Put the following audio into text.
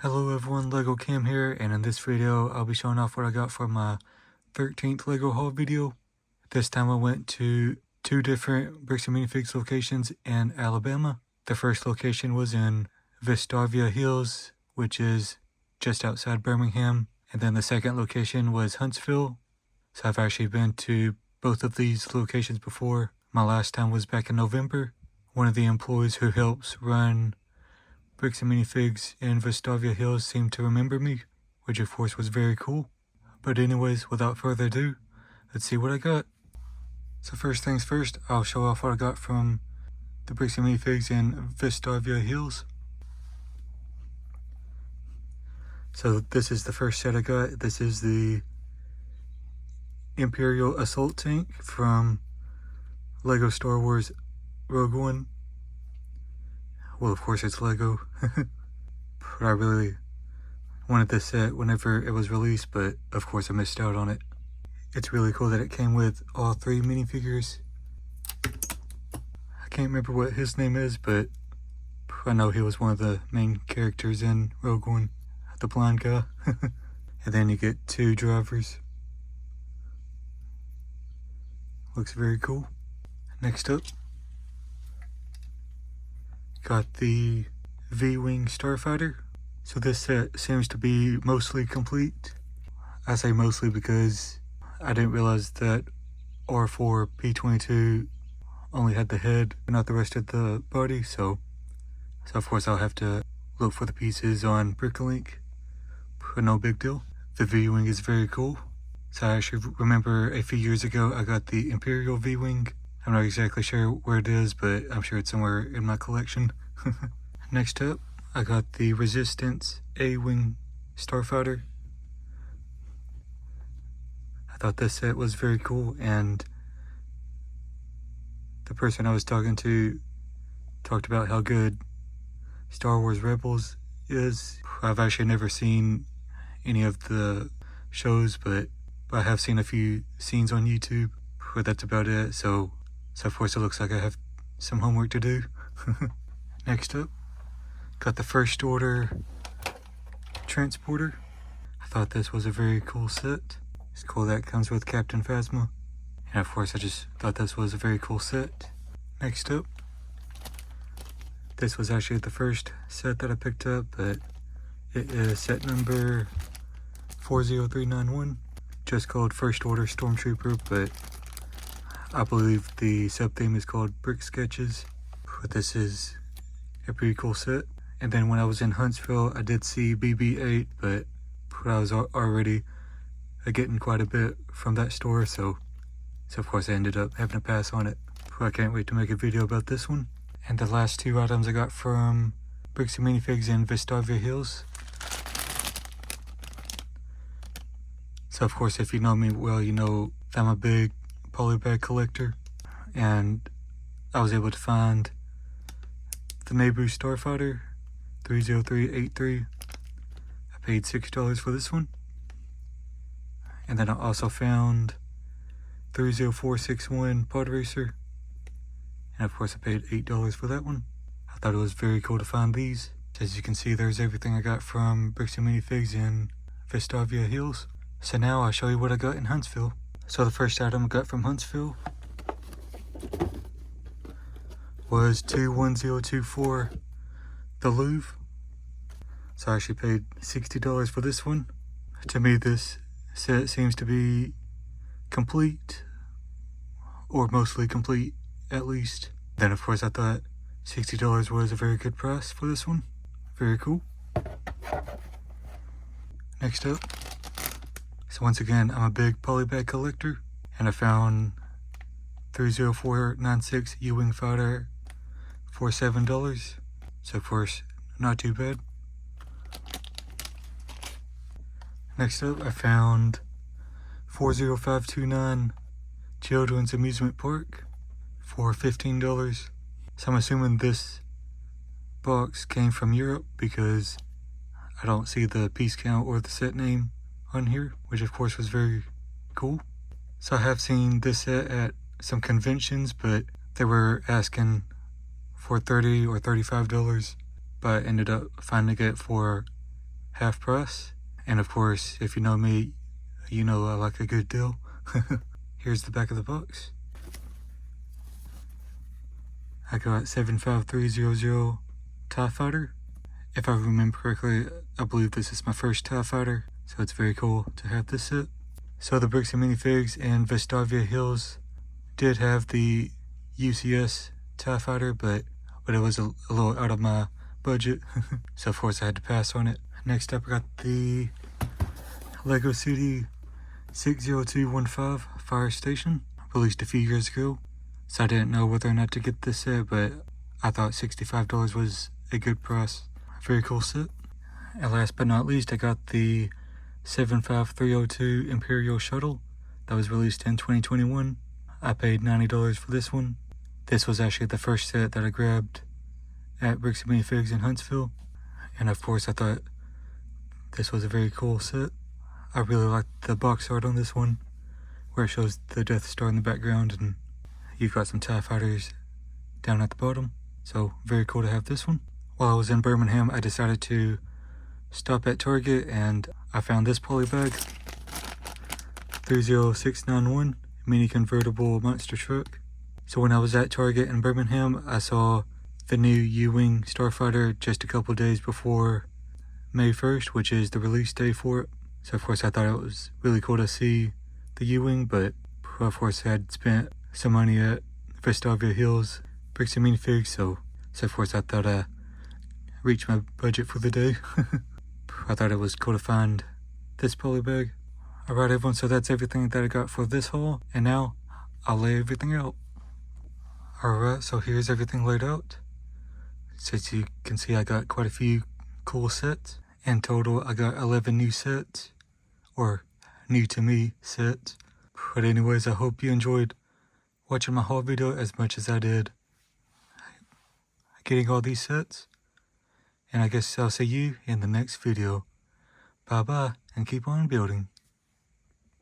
Hello everyone, Lego Cam here, and in this video I'll be showing off what I got from my 13th Lego haul video. This time I went to two different Bricks and Minifigs locations in Alabama. The first location was in Vestavia Hills, which is just outside Birmingham, and then the second location was Huntsville. So I've actually been to both of these locations before. My last time was back in November. One of the employees who helps run Bricks and Minifigs in Vestavia Hills seemed to remember me, which of course was very cool. But anyways, without further ado, let's see what I got. So first things first, I'll show off what I got from the Bricks and Minifigs in Vestavia Hills. So this is the first set I got. This is the Imperial Assault Tank from Lego Star Wars Rogue One. Well, of course it's Lego. But I really wanted this set whenever it was released, but of course I missed out on it. It's really cool that it came with all three minifigures. I can't remember what his name is, but I know he was one of the main characters in Rogue One, the blind guy. And then you get two drivers. Looks very cool. Next up, got the V-Wing Starfighter. So this set seems to be mostly complete. I say mostly because I didn't realize that R4 P22 only had the head, but not the rest of the body, so of course I'll have to look for the pieces on Bricklink, but no big deal. The V-Wing is very cool. So I actually remember a few years ago I got the Imperial V-Wing. I'm not exactly sure where it is, but I'm sure it's somewhere in my collection. Next up, I got the Resistance A-Wing Starfighter. I thought this set was very cool, and the person I was talking to talked about how good Star Wars Rebels is. I've actually never seen any of the shows, but I have seen a few scenes on YouTube, but that's about it. So of course it looks like I have some homework to do. Next up, got the First Order Transporter. I thought this was a very cool set. It's cool that it comes with Captain Phasma. And of course I just thought this was a very cool set. Next up, this was actually the first set that I picked up, but it is set number 40391. Just called First Order Stormtrooper, but I believe the sub-theme is called Brick Sketches. But this is a pretty cool set. And then when I was in Huntsville, I did see BB-8, but I was already getting quite a bit from that store, so of course I ended up having to pass on it. I can't wait to make a video about this one. And the last two items I got from Bricks and Minifigs in Vestavia Hills. So of course, if you know me well, you know that I'm a big polybag collector, and I was able to find the Naboo Starfighter 30383. I paid $6 for this one. And then I also found 30461 Pod Racer, and of course I paid $8 for that one. I thought it was very cool to find these. As you can see, there's everything I got from Bricks and Minifigs in Vestavia Hills. So now I'll show you what I got in Huntsville. So the first item I got from Huntsville was 21024 the Louvre. So I actually paid $60 for this one. To me, this set seems to be complete, or mostly complete at least. Then of course I thought $60 was a very good price for this one. Very cool. Next up, so once again, I'm a big polybag collector, and I found 30496 U-Wing Fighter for $7. So of course, not too bad. Next up, I found 40529 Children's Amusement Park for $15. So I'm assuming this box came from Europe because I don't see the piece count or the set name on here, which of course was very cool. So I have seen this set at some conventions, but they were asking for $30 or $35, but I ended up finding it for half price. And of course, if you know me, you know I like a good deal. Here's the back of the box. I got 75300 TIE Fighter. If I remember correctly, I believe this is my first TIE Fighter, so it's very cool to have this set. So the Bricks and Minifigs and Vestavia Hills did have the UCS TIE Fighter, but it was a little out of my budget, so of course I had to pass on it. Next up, I got the Lego City 60215 Fire Station, released a few years ago, so I didn't know whether or not to get this set, but I thought $65 was a good price. Very cool set. And last but not least, I got the 75302 Imperial Shuttle that was released in 2021. I paid $90 for this one. This was actually the first set that I grabbed at Bricks and Minifigs in Huntsville, and of course I thought this was a very cool set. I really liked the box art on this one, where it shows the Death Star in the background and you've got some TIE Fighters down at the bottom, so very cool to have this one. While I was in Birmingham, I decided to stop at Target and I found this poly bag, 30691 mini convertible monster truck. So when I was at Target in Birmingham, I saw the new U-Wing Starfighter just a couple days before May 1st, which is the release day for it. So of course I thought it was really cool to see the U-Wing, but of course I had spent some money at Vestavia Hills, Bricks and Minifigs, so of course I thought I reached my budget for the day. I thought it was cool to find this poly bag. Alright everyone, so that's everything that I got for this haul, and now I'll lay everything out. Alright, so here's everything laid out. So as you can see, I got quite a few cool sets. In total, I got 11 new sets, or new to me sets. But anyways, I hope you enjoyed watching my haul video as much as I did getting all these sets. And I guess I'll see you in the next video. Bye bye, and keep on building.